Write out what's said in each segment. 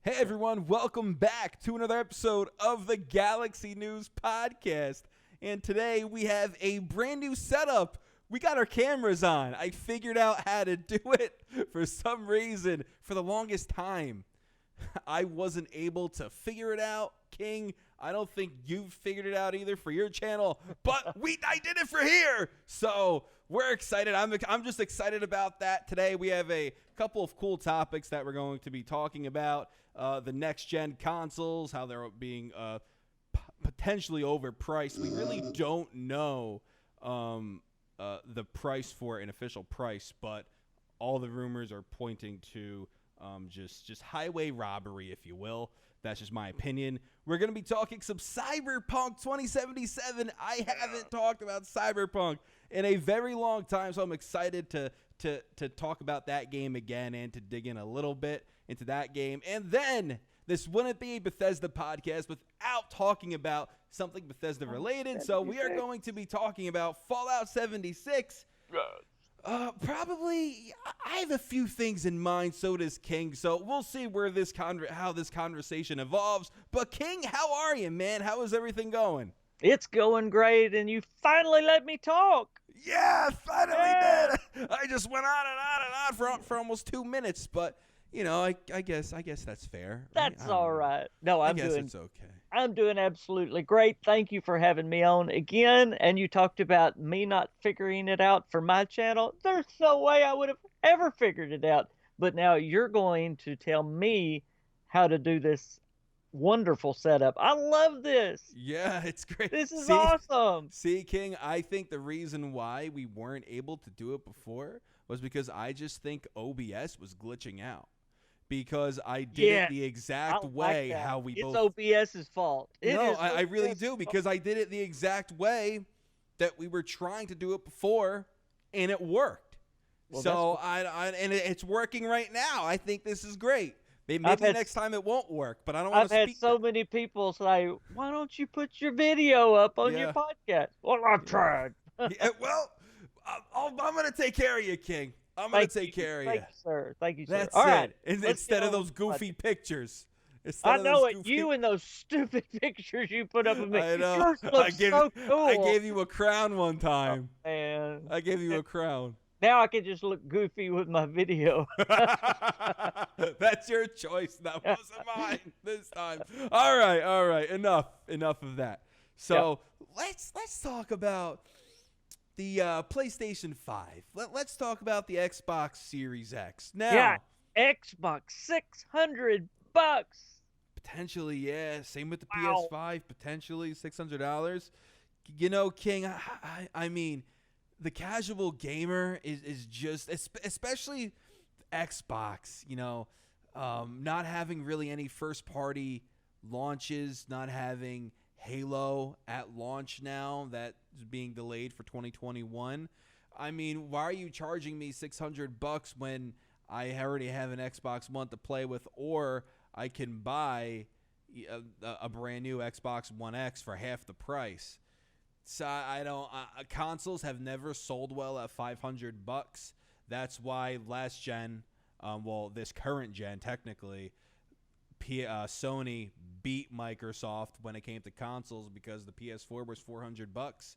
Hey everyone, welcome back to another episode of the Galaxy News Podcast. And today we have a brand new setup. We got our cameras on. I figured out how to do it for some reason. For the longest time, I wasn't able to figure it out. King, I don't think you've figured it out either for your channel, but I did it for here. So we're excited. I'm just excited about that. Today we have a couple of cool topics that we're going to be talking about. The next gen consoles, how they're being potentially overpriced. We really don't know the price for an official price, but all the rumors are pointing to just highway robbery, if you will. That's just my opinion. We're going to be talking some Cyberpunk 2077. I haven't talked about Cyberpunk in a very long time, so I'm excited to talk about that game again and to dig in a little bit into that game. And then this wouldn't be a Bethesda podcast without talking about something Bethesda related. So we are going to be talking about Fallout 76. Probably, I have a few things in mind. So does King. So we'll see where how this conversation evolves. But King, how are you, man? How is everything going? It's going great, and you finally let me talk. Yeah, finally did. I just went on and on and on for almost 2 minutes, but you know, I guess that's fair. Right? That's all right. No, I guess it's okay. I'm doing absolutely great. Thank you for having me on again. And you talked about me not figuring it out for my channel. There's no way I would have ever figured it out. But now you're going to tell me how to do this wonderful setup. I love this. Yeah, it's great. This is awesome. See, King, I think the reason why we weren't able to do it before was because I just think OBS was glitching out. Because I did it the exact way how we both. It's OBS's fault. I really do, because I did it the exact way that we were trying to do it before, and it worked. Well, so it's working right now. I think this is great. Maybe next time it won't work, but I don't want to speak. I've had so many people say, "Why don't you put your video up on your podcast?" Well, I've tried. Well, I'm going to take care of you, King. I'm going to take care of you. Thank you, sir. Thank you, sir. That's all it. Right. Instead of those goofy pictures. I know it. You and those stupid pictures you put up of me. I know. Yours looks so cool. I gave you a crown one time. Oh, man. I gave you a crown. Now I can just look goofy with my video. That's your choice. That wasn't mine this time. All right. Enough of that. So let's talk about the PlayStation 5. Let's talk about the Xbox Series X. Now, Xbox, $600. Potentially, yeah. Same with the PS5. Potentially $600. You know, King, I mean, the casual gamer is just, especially Xbox, you know, not having really any first-party launches, not having Halo at launch now that is being delayed for 2021. I mean, why are you charging me $600 when I already have an Xbox One to play with, or I can buy a brand new Xbox One X for half the price? So I don't. Consoles have never sold well at $500. That's why last gen, this current gen technically, Sony beat Microsoft when it came to consoles, because the PS4 was $400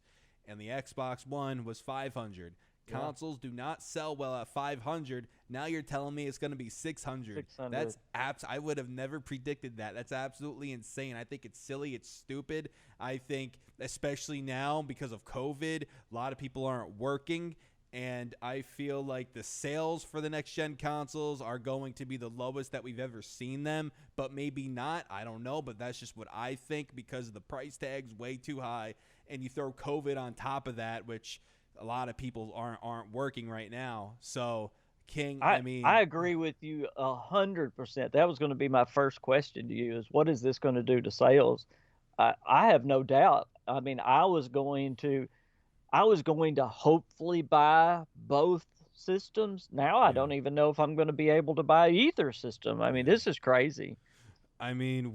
and the Xbox One was $500. Consoles do not sell well at $500. Now you're telling me it's going to be $600. That's I would have never predicted that. That's absolutely insane. I think it's silly. It's stupid. I think, especially now because of COVID, a lot of people aren't working. And I feel like the sales for the next-gen consoles are going to be the lowest that we've ever seen them, but maybe not. I don't know, but that's just what I think, because the price tag's way too high, and you throw COVID on top of that, which a lot of people aren't working right now. So, King, I agree with you 100%. That was going to be my first question to you: is what is this going to do to sales? I have no doubt. I mean, I was going to hopefully buy both systems. Now I don't even know if I'm going to be able to buy either system. I mean, this is crazy. I mean,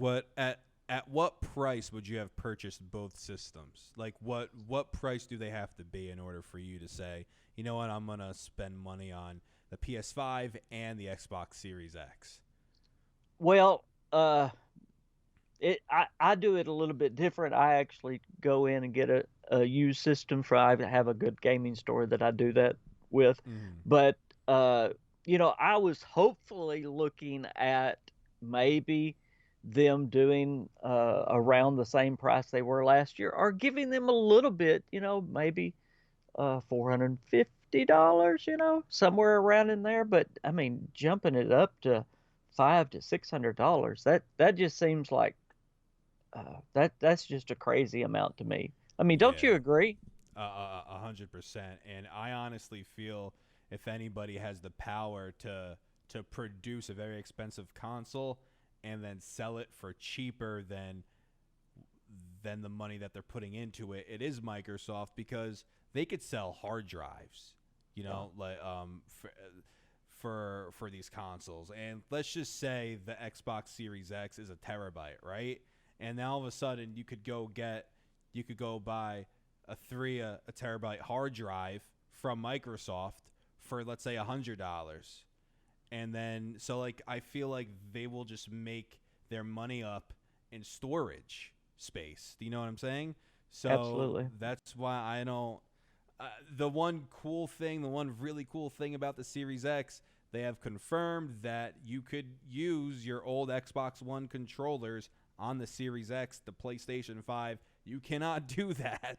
at what price would you have purchased both systems? Like, what price do they have to be in order for you to say, you know what, I'm going to spend money on the PS5 and the Xbox Series X? Well, uh, I do it a little bit different. I actually go in and get a used system for. I have a good gaming store that I do that with, Mm-hmm. but I was hopefully looking at maybe them doing around the same price they were last year, or giving them a little bit, maybe $450, somewhere around in there. But I mean, jumping it up to $500 to $600, that just seems like that's just a crazy amount to me. I mean, don't Yeah. you agree? 100%. And I honestly feel if anybody has the power to produce a very expensive console and then sell it for cheaper than the money that they're putting into it, it is Microsoft because they could sell hard drives, Yeah, like for these consoles. And let's just say the Xbox Series X is a terabyte, right? And now all of a sudden you could go buy a terabyte hard drive from Microsoft for let's say $100. And then so like I feel like they will just make their money up in storage space. Do you know what I'm saying? So absolutely. that's why I don't. The one really cool thing about the Series X, they have confirmed that you could use your old Xbox One controllers on the Series X, the PlayStation 5. You cannot do that.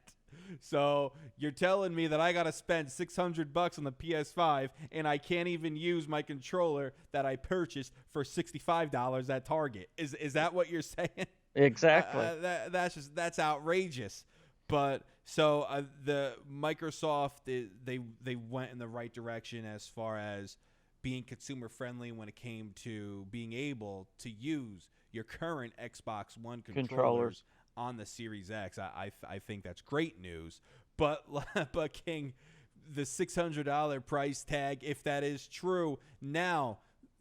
So you're telling me that I gotta spend $600 on the PS5 and I can't even use my controller that I purchased for $65 at Target? Is that what you're saying? Exactly. That's outrageous. But so the Microsoft they went in the right direction as far as being consumer friendly when it came to being able to use your current Xbox One Controllers. controllers on the Series X. I think that's great news. But but King, the $600 price tag, if that is true, now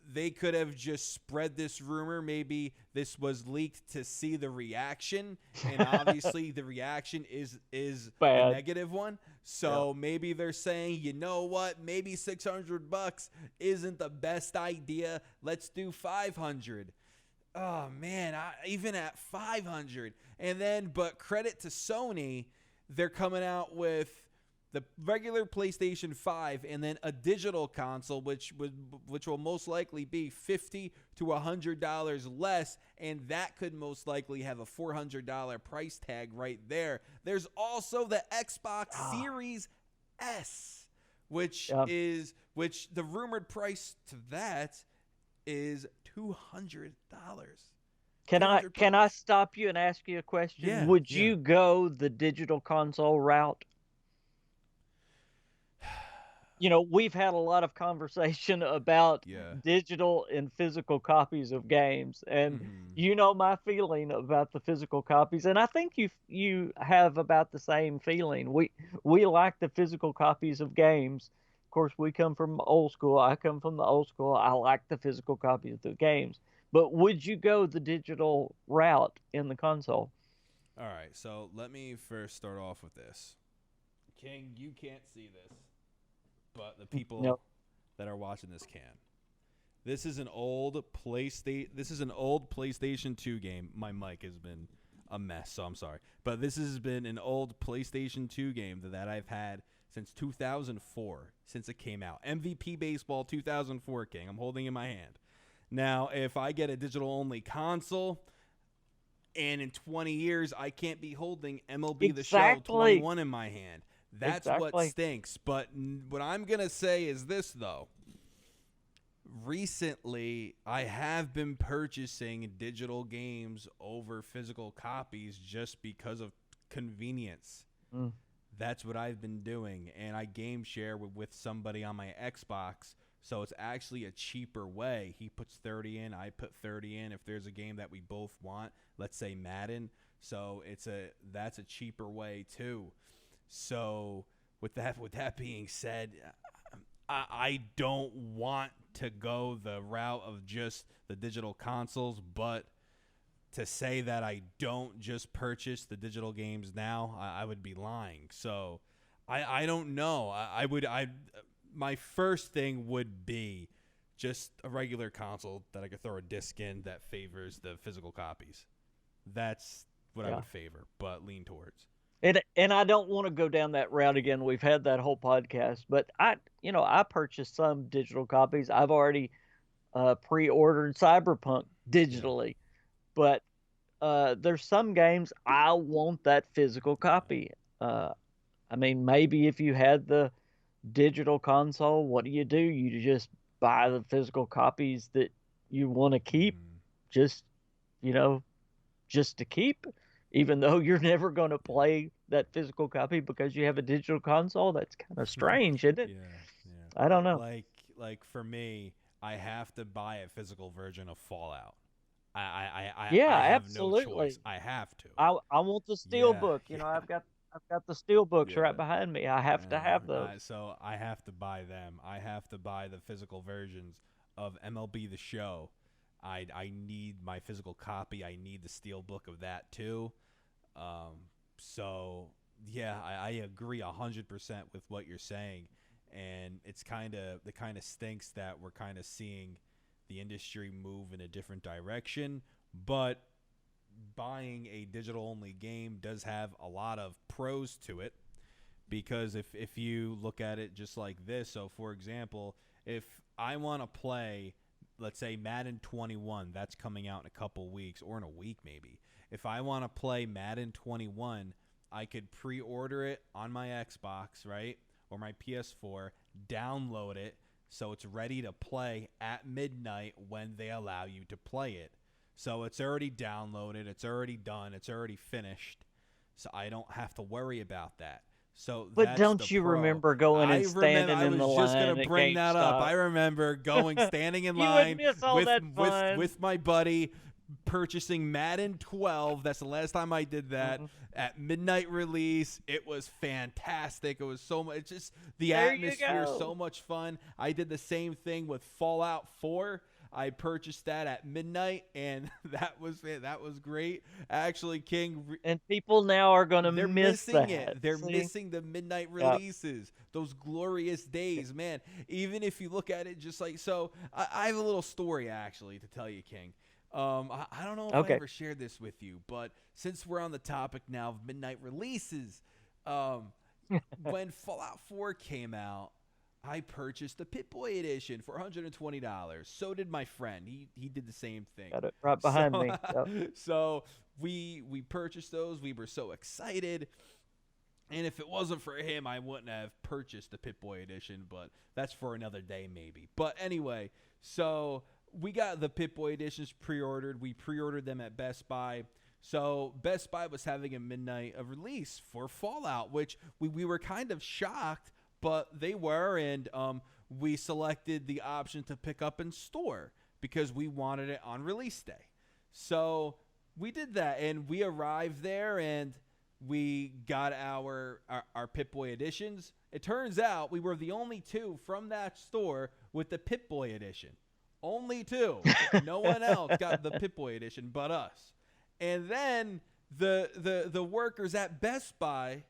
they could have just spread this rumor. Maybe this was leaked to see the reaction, and obviously the reaction is a Bad. negative one. Yeah. So maybe they're saying, you know what? Maybe $600 isn't the best idea. Let's do 500. Oh man, even at 500, and then but credit to Sony, they're coming out with the regular PlayStation 5 and then a digital console which will most likely be $50 to $100 less, and that could most likely have a $400 price tag right there. There's also the Xbox Ah, Series S, yeah. which the rumored price to that is $200. Can Two I hundred can I bucks. stop you and ask you a question? Yeah, Would yeah. you go the digital console route? We've had a lot of conversation about Yeah. digital and physical copies of games, and Mhm. you know my feeling about the physical copies, and I think you have about the same feeling. We like the physical copies of games. Of course, we come from old school. I come from the old school. I like the physical copies of the games. But would you go the digital route in the console? All right. So let me first start off with this. King, you can't see this, but the No. people that are watching this can. This is an old PlayStation 2 game. My mic has been a mess, so I'm sorry. But this has been an old PlayStation 2 game that I've had since 2004, since it came out. MVP Baseball 2004, King. I'm holding in my hand. Now, if I get a digital only console and in 20 years I can't be holding MLB The Show Exactly. 21 in my hand, that's what Exactly. stinks. But what I'm going to say is this, though. Recently, I have been purchasing digital games over physical copies just because of convenience. Mm. That's what I've been doing, and I game share with somebody on my Xbox, so it's actually a cheaper way. He puts 30 in, I put 30 in if there's a game that we both want, let's say Madden. So that's a cheaper way too. So with that being said, I don't want to go the route of just the digital consoles, but to say that I don't just purchase the digital games now, I would be lying. So I don't know. My first thing would be just a regular console that I could throw a disc in that favors the physical copies. That's what I Yeah. would favor, but lean towards. And I don't want to go down that route again. We've had that whole podcast, but I purchased some digital copies. I've already pre-ordered Cyberpunk Yeah. digitally, but there's some games I want that physical Yeah. copy. I mean, maybe if you had the digital console, what do? You just buy the physical copies that you want to keep, Mm, just you know, just to keep, even though you're never going to yeah. play that physical copy because you have a digital console. That's kind of strange, isn't it? Yeah. Yeah. I don't know. Like like for me, I have to buy a physical version of Fallout. Yeah, I have no choice. absolutely. I have to. I want the steel Yeah, book. yeah, I've got the steel books right yeah. behind me. I have to have those. So I have to buy them. I have to buy the physical versions of MLB The Show. I need my physical copy. I need the steel book of that too. So yeah, I agree 100% with what you're saying, and it kind of stinks that we're kind of seeing the industry move in a different direction, but buying a digital only game does have a lot of pros to it because if you look at it just like this, so for example, if I want to play, let's say Madden 21, that's coming out in a couple weeks or in a week maybe. If I want to play Madden 21, I could pre-order it on my Xbox, right? Or my PS4, download it so it's ready to play at midnight when they allow you to play it. So it's already downloaded, it's already done, it's already finished. So I don't have to worry about that. So But that's the don't you pro. remember going I and remember standing I in the was just gonna line at bring that up. GameStop? I remember standing in You would line miss all with that fun. with my buddy, purchasing Madden 12. That's the last time I did that Mhm. at midnight release. It was fantastic. It was so much. It's just the There you atmosphere, go. so much fun. I did the same thing with Fallout 4. I purchased that at midnight, and that was it. That was great. Actually, King, And people now are going to they're miss missing that. it. They're See? missing the midnight Yeah. releases. Those glorious days, man. Even if you look at it just like so, I have a little story actually to tell you, King. I don't know if I Okay. ever shared this with you, but since we're on the topic now of midnight releases, um, when Fallout 4 came out, I purchased the Pip-Boy edition for $120. So did my friend. He did the same thing. Got it right behind So me. Yep. so we purchased those. We were so excited. And if it wasn't for him, I wouldn't have purchased the Pip-Boy edition, but that's for another day maybe. But anyway, so we got the Pip-Boy editions pre-ordered. We pre-ordered them at Best Buy. So Best Buy was having a midnight of release for Fallout, which we were kind of shocked, but they were, and we selected the option to pick up in store because we wanted it on release day. So we did that, and we arrived there, and we got our Pip-Boy editions. It turns out we were the only two from that store with the Pip-Boy edition. Only two. No one else got the Pip-Boy edition but us. And then the workers at Best Buy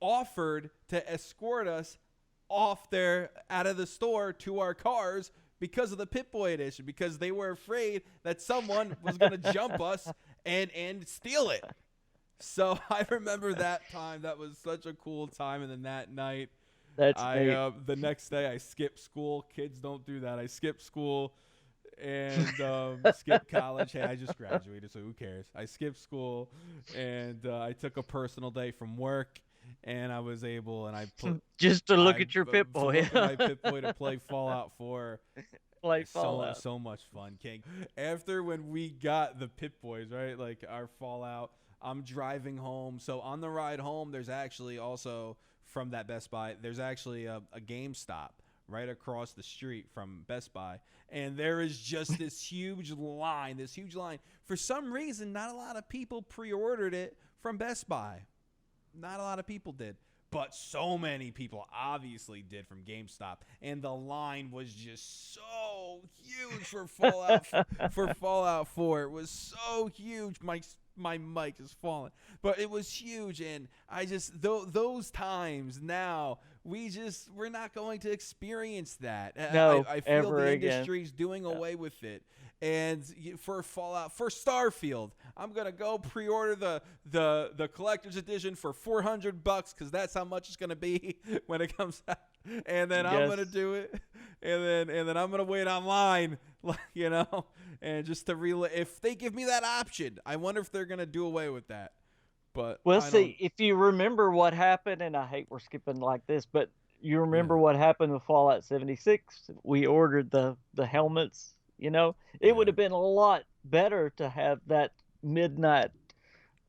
offered to escort us out of the store to our cars because of the Pip-Boy edition, because they were afraid that someone was going to jump us and steal it. So I remember that time. That was such a cool time. And then that night, That's neat. the next day I skipped school. Kids don't do that. I skipped school and skipped college. Hey, I just graduated, so who cares? I skipped school, and I took a personal day from work, and I was able, and I put Just to look I at your to Pip-Boy. look at my Pip-Boy to play Fallout 4. Play Fallout. So much fun, King. After when we got the Pip-Boys, right, like our Fallout, I'm driving home. So on the ride home, there's actually also from that Best Buy, there's actually a GameStop right across the street from Best Buy. And there is just this huge line. For some reason, not a lot of people pre-ordered it from Best Buy. Not a lot of people did. But so many people obviously did from GameStop. And the line was just so huge for Fallout 4. It was so huge. My mic is falling. But it was huge. And I just, those times now we're not going to experience that. No, I feel ever the again. industry's doing Yeah. away with it. And for Fallout, for Starfield, I'm gonna go pre-order the collector's edition for $400 because that's how much it's gonna be when it comes out. And then I'm Yes. gonna do it, and then I'm gonna wait online, and just to if they give me that option, I wonder if they're gonna do away with that. But Well, I don't. see, if you remember what happened, and I hate we're skipping like this, but you remember Yeah, what happened with Fallout 76? We ordered the helmets, It would yeah, have been a lot better to have that midnight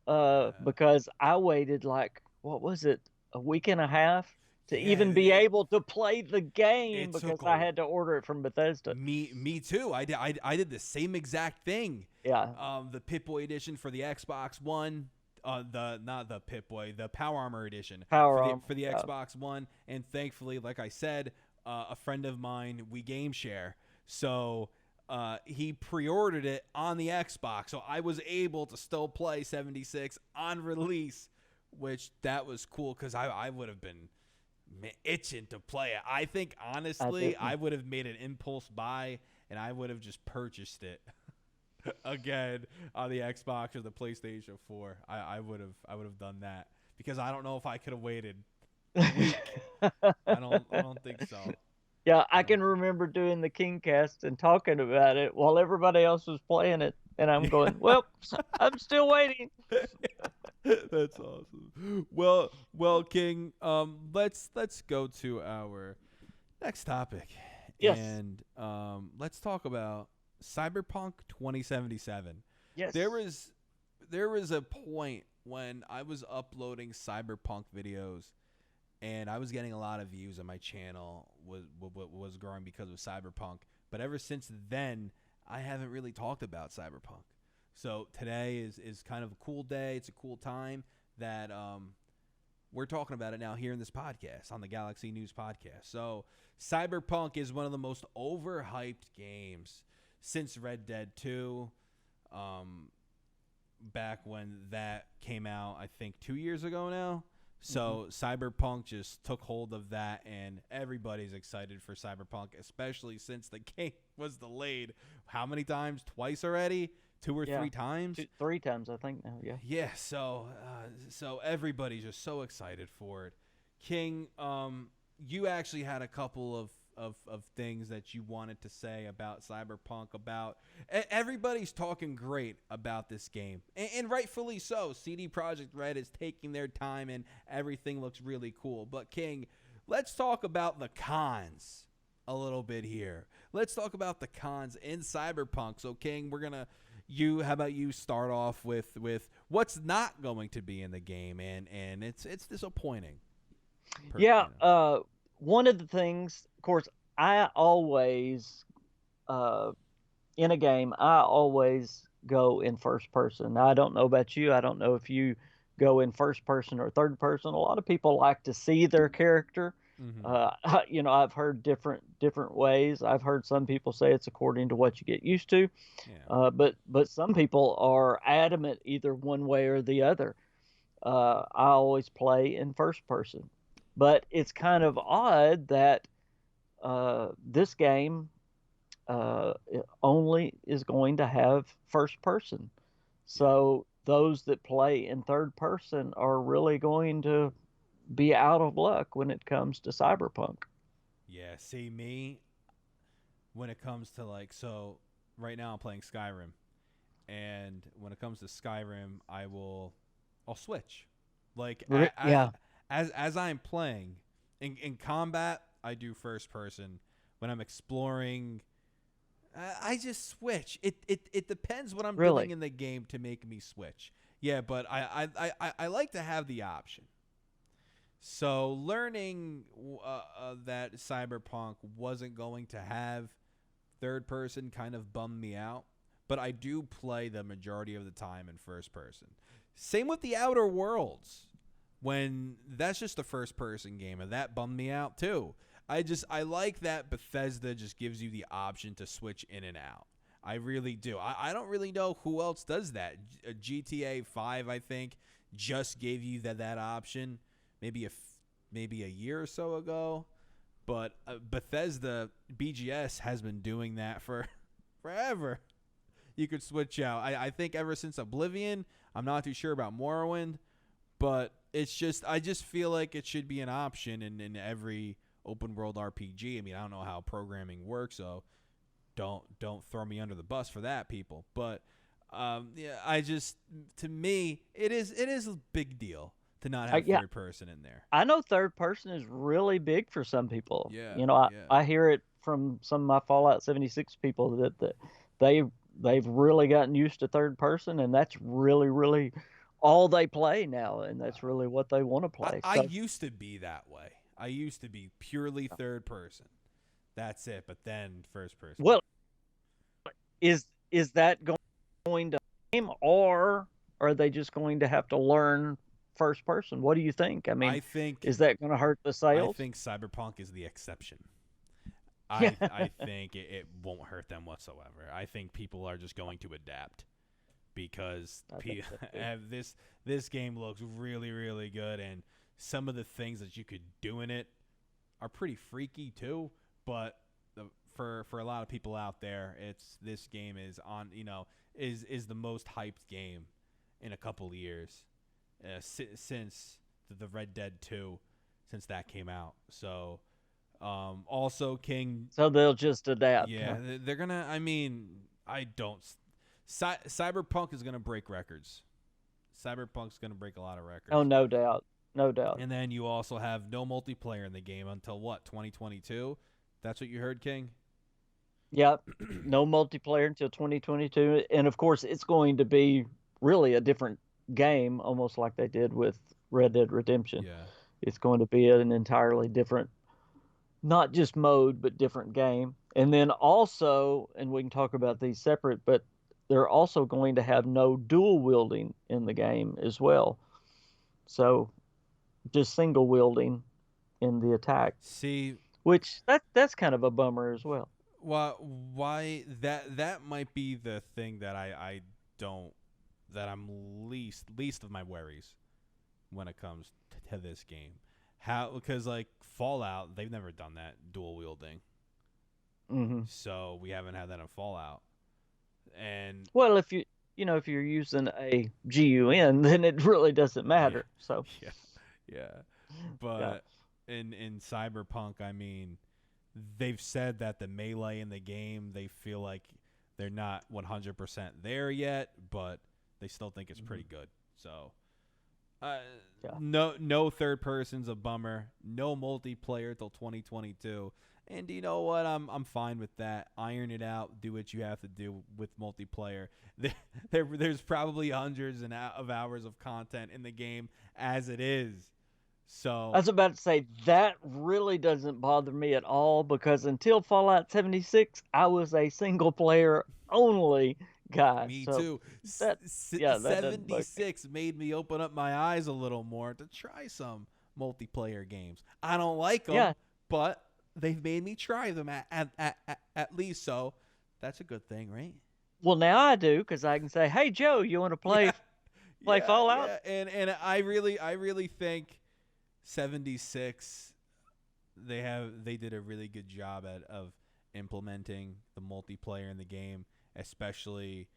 yeah. because I waited like what was it, a week and a half to Yeah, even be able to play the game it because took I a had to order it from Bethesda. me too. I did the same exact thing. Yeah, The Pip-Boy edition for the Xbox One, the not the Pip-Boy, the Power Armor edition Power Armor. for the Yeah. Xbox One, and thankfully, like I said, a friend of mine, we game share, so he pre-ordered it on the Xbox, so I was able to still play 76 on release, which that was cool because I would have been itching to play it. I think honestly, I would have made an impulse buy and I would have just purchased it again on the Xbox or the PlayStation 4. I would have done that because I don't know if I could have waited a week. I don't think so. Yeah, I I don't can remember doing the Kingcast and talking about it while everybody else was playing it, and I'm think. going, "Well, I'm still waiting." That's awesome. Well, King. Let's go to our next topic, Yes, and let's talk about Cyberpunk 2077. yes. There was a point when I was uploading Cyberpunk videos, and I was getting a lot of views, and my channel was growing because of Cyberpunk. But ever since then, I haven't really talked about Cyberpunk. So today is kind of a cool day. It's a cool time that we're talking about it now here in this podcast, on the Galaxy News podcast. So Cyberpunk is one of the most overhyped games since Red Dead 2. Back when that came out, I think 2 years ago now. So Cyberpunk just took hold of that, and everybody's excited for Cyberpunk, especially since the game was delayed. How many times? Twice already? Two or Yeah. three times? 3 times, I think now. Yeah. Yeah. So everybody's just so excited for it. King, you actually had a couple of things that you wanted to say about Cyberpunk. About everybody's talking great about this game, and rightfully so. CD Projekt Red is taking their time, and everything looks really cool. But King, let's talk about the cons a little bit here. Let's talk about the cons in Cyberpunk. So King, how about you start off with what's not going to be in the game, and it's disappointing. Yeah. One of the things, of course, I always, in a game, I always go in first person. Now, I don't know about you. I don't know if you go in first person or third person. A lot of people like to see their character. I've heard different ways. I've heard some people say it's according to what you get used to. Yeah. But some people are adamant either one way or the other. I always play in first person, but it's kind of odd that this game only is going to have first person. So those that play in third person are really going to be out of luck when it comes to Cyberpunk. Yeah, see me when it comes to so right now I'm playing Skyrim, and when it comes to Skyrim, I'll switch. Yeah, As I'm playing in combat, I do first person. When I'm exploring, I just switch. It depends what I'm really. doing in the game to make me switch. Yeah, but I like to have the option. So learning that Cyberpunk wasn't going to have third person kind of bummed me out, but I do play the majority of the time in first person. Same with the Outer Worlds, when that's just a first person game, and that bummed me out too. I like that Bethesda just gives you the option to switch in and out. I really do. I don't really know who else does that. GTA 5, I think, just gave you that option. Maybe maybe a year or so ago. But Bethesda BGS has been doing that for forever. You could switch out. I think ever since Oblivion. I'm not too sure about Morrowind, but it's just I just feel like it should be an option in every open world RPG. I mean, I don't know how programming works, so don't throw me under the bus for that, people. But yeah, to me it is a big deal to not have Yeah, third person in there. I know third person is really big for some people. Yeah, You know, I, yeah. I hear it from some of my Fallout 76 people that they they've really gotten used to third person, and that's really all they play now, and that's really what they want to play. I So used to be that way. I used to be purely third person. That's it. But then first person. well, is that going to game, or are they just going to have to learn first person? What do you think? I mean, I think is that going to hurt the I sales? think Cyberpunk is the exception. Yeah, I think it won't hurt them whatsoever. I think people are just going to adapt because I think so too. this game looks really good, and some of the things that you could do in it are pretty freaky too. But for a lot of people out there, this game is on is the most hyped game in a couple of years since the Red Dead 2 since that came out. So also King, So they'll just adapt, yeah, huh? they're gonna. I mean, I don't. Cyberpunk is gonna break records. Cyberpunk's gonna break a lot of Oh, records. no doubt, no doubt. And then you also have no multiplayer in the game until what, 2022? That's what you heard, King? Yep, no multiplayer until 2022, and of course, it's going to be really a different game, almost like they did with Red Dead Redemption. Yeah. It's going to be an entirely different, not just mode, but different game. And then also, and we can talk about these separate, but they're also going to have no dual wielding in the game as well. So just single wielding in the attack, See, which that's kind of a bummer as well. why that might be the thing that I don't that I'm least of my worries when it comes to this game. How Because like Fallout, they've never done that dual wielding, Hmm. so we haven't had that in Fallout. And Well, if you're using a GUN, then it really doesn't yeah, matter. So yeah, yeah. yeah, But in Cyberpunk, I mean, they've said that the melee in the game, they feel like they're not 100% there yet, but they still think it's hmm pretty good. So, uh, yeah. no third person's a bummer. No multiplayer till 2022. And you know what? I'm fine with that. Iron it out. Do what you have to do with multiplayer. There's probably hundreds of hours of content in the game as it is. I So was about to say that really doesn't bother me at all because until Fallout 76, I was a single player only guy. me So too. that, yeah, that doesn't bug me. 76 made me open up my eyes a little more to try some multiplayer games. I don't like them, Yeah. but they've made me try them at least. So that's a good thing, right? Well, now I do because I can say, "Hey, Joe, you want to Yeah, play yeah, Fallout?" yeah. And I really think 76 they did a really good job of implementing the multiplayer in the game, especially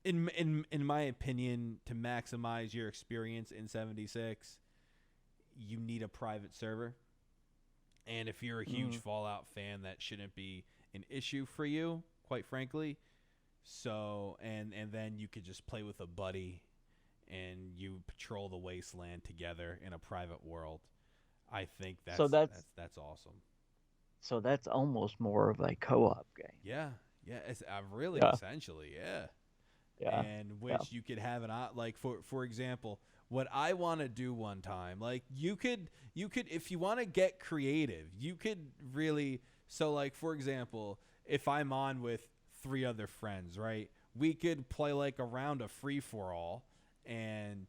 in my opinion, to maximize your experience in 76, you need a private server. And if you're a huge Mm. Fallout fan, that shouldn't be an issue for you, quite frankly. So, and then you could just play with a buddy and you patrol the wasteland together in a private world. I think So that's awesome. that's almost more of a co-op game. Yeah, yeah, it's really Yeah, essentially, yeah. yeah, And yeah. which you could have like for example, what I want to do one time, like you could if you want to get creative, you could really, so like for example, if I'm on with three other friends, right? We could play like a round of free for all, and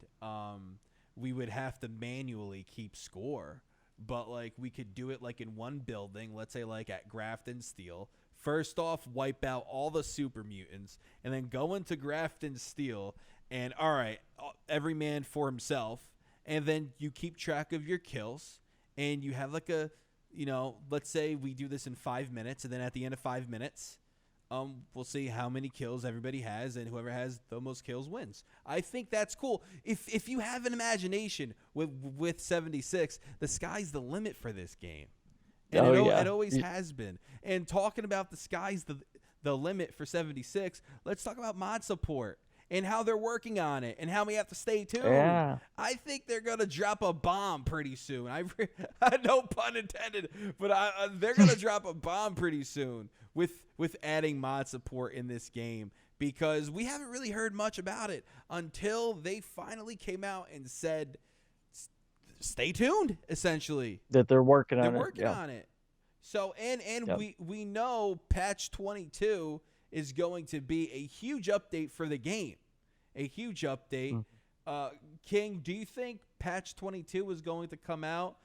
we would have to manually keep score, but like we could do it like in one building, let's say like at Grafton Steel. First off, wipe out all the super mutants, and then go into Grafton Steel, and all right, every man for himself, and then you keep track of your kills, and you have like a, let's say we do this in 5 minutes, and then at the end of 5 minutes, we'll see how many kills everybody has, and whoever has the most kills wins. I think that's cool. If you have an imagination with 76, the sky's the limit for this game, and it always has been. And talking about the sky's the limit for 76, let's talk about mod support and how they're working on it and how we have to stay tuned. Yeah. I think they're going to drop a bomb pretty soon. No pun intended, but they're going to drop a bomb pretty soon with adding mod support in this game, because we haven't really heard much about it until they finally came out and said, stay tuned, essentially. That they're working on it. They're working on it. So, and we know patch 22 is going to be a huge update for the game. A huge update. King, do you think patch 22 is going to come out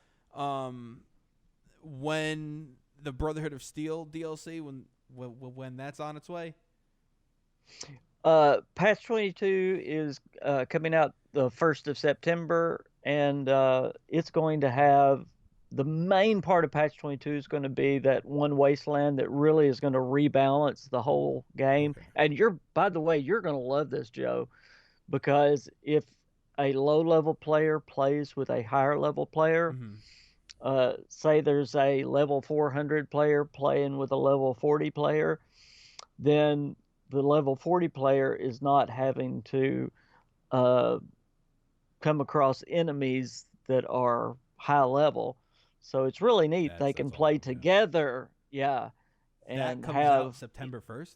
when the Brotherhood of Steel DLC, when that's on its way? Patch 22 is coming out the 1st of September, and it's going to have the main part of patch 22 is going to be that one wasteland that really is going to rebalance the whole game. Okay. And by the way, you're going to love this, Joe, because if a low-level player plays with a higher-level player, say there's a level 400 player playing with a level 40 player, then the level 40 player is not having to come across enemies that are high level. So it's really neat. They can play together. Yeah. And that comes out September 1st?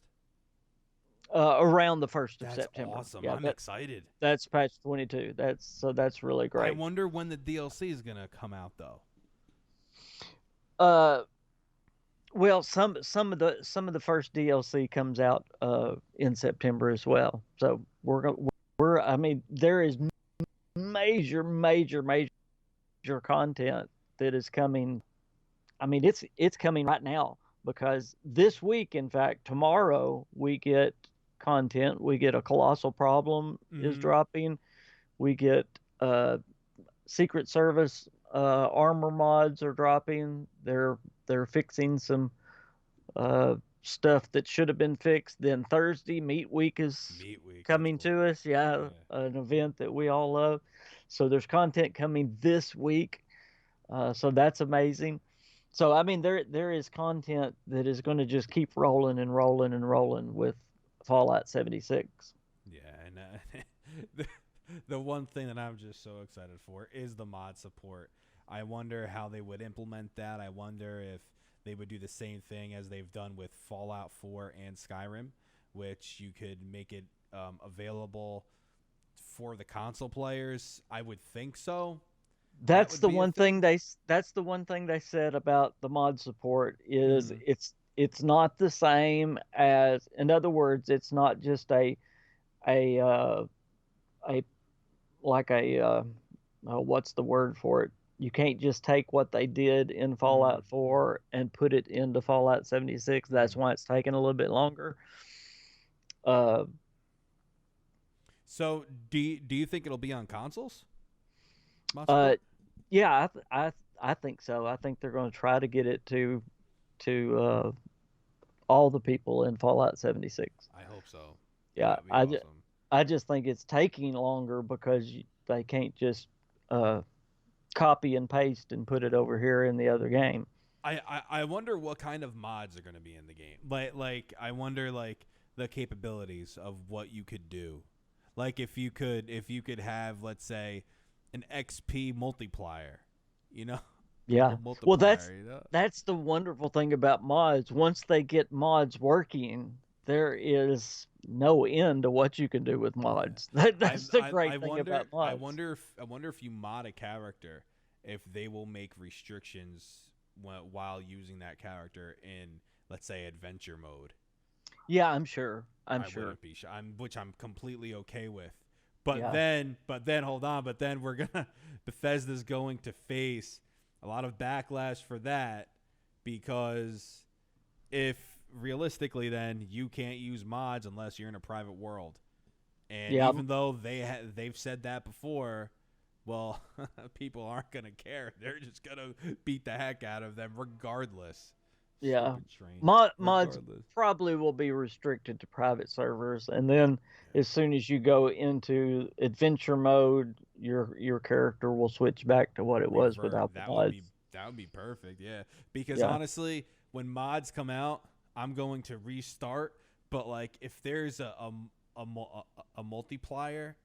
Around the 1st of September. That's awesome. Yeah, I'm excited. That's patch 22. That's really great. I wonder when the DLC is going to come out, though. Well, some of the first DLC comes out in September as well. So there is major content that is coming. I mean, it's coming right now, because this week, in fact, tomorrow we get content. We get a Colossal Problem is dropping. We get Secret Service armor mods are dropping. They're fixing some stuff that should have been fixed. Then Thursday, Meat Week is coming to us. Yeah, an event that we all love. So there's content coming this week. So that's amazing. So, I mean, there is content that is going to just keep rolling and rolling and rolling with Fallout 76. Yeah, and the one thing that I'm just so excited for is the mod support. I wonder how they would implement that. I wonder if they would do the same thing as they've done with Fallout 4 and Skyrim, which you could make it available for the console players. I would think so. That's the one thing they said about the mod support is it's not the same as, in other words, it's not just what's the word for it? You can't just take what they did in Fallout 4 and put it into Fallout 76. That's why it's taking a little bit longer. So do you think it'll be on consoles? Yeah, I think so. I think they're going to try to get it to all the people in Fallout 76. I hope so. Yeah, I just think it's taking longer because they can't just copy and paste and put it over here in the other game. I wonder what kind of mods are going to be in the game. Like I wonder the capabilities of what you could do. Like if you could have, let's say, an XP multiplier, Yeah. Well, that's the wonderful thing about mods. Once they get mods working, there is no end to what you can do with mods. That's the great thing about mods. I wonder if you mod a character, if they will make restrictions while using that character in, let's say, adventure mode. Yeah, I'm sure. Which I'm completely okay with. But then hold on. But then Bethesda's going to face a lot of backlash for that, because if realistically, then you can't use mods unless you're in a private world. And even though they've said that before, well, people aren't gonna care. They're just gonna beat the heck out of them regardless. Yeah. Stupid train. Mods Regardless. probably will be restricted to private servers, and then as soon as you go into adventure mode, your character will switch back to what it was Revert. without the mods. That would be perfect. Yeah, because Yeah. honestly, when mods come out, I'm going to restart. But like, if there's a multiplier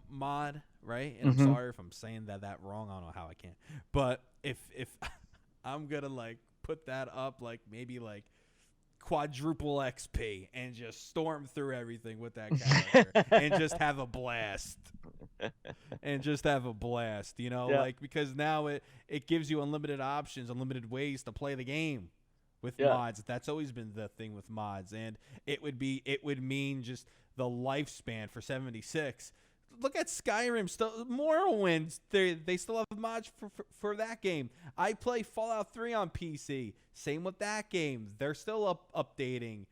mod, right? And I'm Hmm. sorry if I'm saying that wrong. I don't know how I can. But if I'm gonna like put that up, like maybe like quadruple XP and just storm through everything with that character and just have a blast. And just have a blast, Yeah. like because now it gives you unlimited options, unlimited ways to play the game with Yeah. mods. That's always been the thing with mods, and it would mean just the lifespan for 76. Look at Skyrim, still Morrowind. They still have mods for that game. I play Fallout 3 on PC. Same with that game. They're still updating,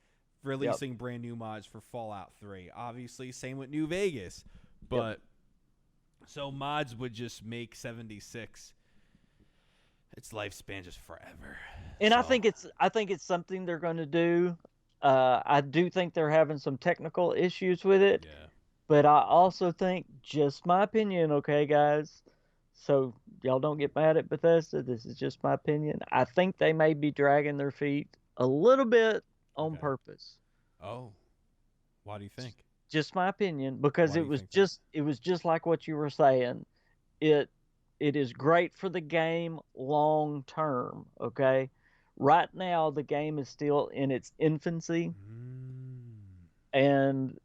releasing brand new mods for Fallout 3. Obviously, same with New Vegas. But so mods would just make 76 its lifespan just forever. And So, I think it's something they're going to do. I do think they're having some technical issues with it, yeah. but I also think, just my opinion, okay, guys. So y'all don't get mad at Bethesda. This is just my opinion. I think they may be dragging their feet a little bit on Okay. purpose. Oh. Why do you think? Just my opinion, because Why do you think that? it was just like what you were saying. It it is great for the game long term, okay? Right now the game is still in its infancy, Mm, and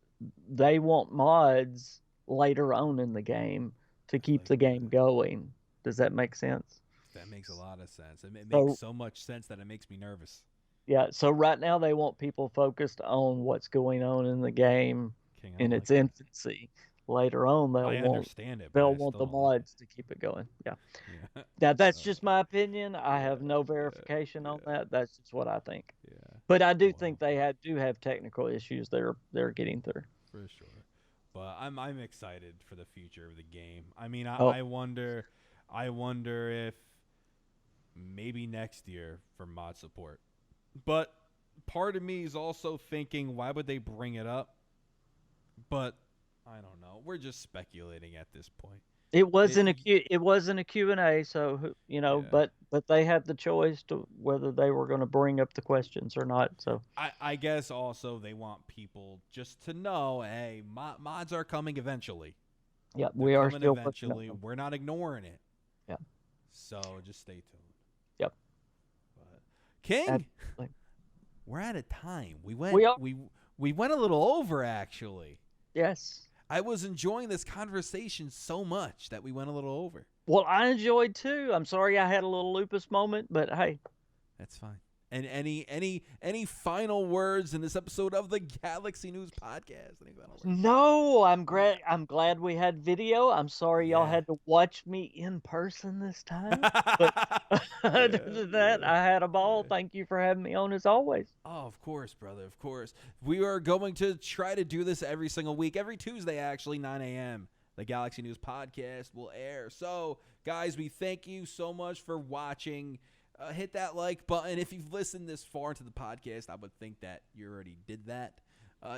they want mods later on in the game to I keep like the game that. going. Does that make sense? That makes a lot of sense. It makes So so much sense that it makes me nervous. yeah, so right now they want people focused on what's going on in the game King, I in don't its like that. infancy. Later on I understand it, but they'll I want still the don't like it. mods to keep it going. Yeah. Yeah. Now that's just Oh, my opinion. I yeah. have no Yeah. verification on Yeah. that. That's just what I think. Yeah. But I do think Well, do have technical issues they're getting through. for sure. But I'm excited for the future of the game. I mean, Oh, I wonder if maybe next year for mod support. But part of me is also thinking, why would they bring it up? But I don't know. We're just speculating at this point. It, it wasn't a Q&A, so yeah. but they had the choice to whether they were going to bring up the questions or not. So I guess also they want people just to know, hey, mods are coming eventually. yeah, They're we are coming still working on eventually. them. We're not ignoring it. Yeah. So just stay tuned. Yep. But King, Absolutely. we're out of time. We are. We went a little over actually. Yes. I was enjoying this conversation so much that we went a little over. Well, I enjoyed too. I'm sorry I had a little lupus moment, but hey, That's fine. And any final words in this episode of the Galaxy News Podcast? Any final words? no, I'm glad we had video. I'm sorry y'all Yeah. had to watch me in person this time. But other than that, I had a ball. Yeah. Thank you for having me on as always. Oh, of course, brother. Of course. We are going to try to do this every single week. Every Tuesday, actually, 9 a.m. The Galaxy News Podcast will air. So, guys, we thank you so much for watching. Hit that like button. If you've listened this far into the podcast, I would think that you already did that.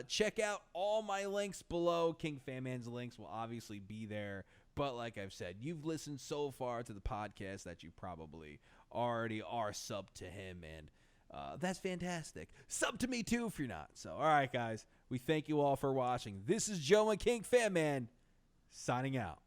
Check out all my links below. King Fanman's links will obviously be there. But like I've said, you've listened so far to the podcast that you probably already are sub to him, and that's fantastic. Sub to me too if you're not. So, all right, guys, we thank you all for watching. This is Joe and King Fanman signing out.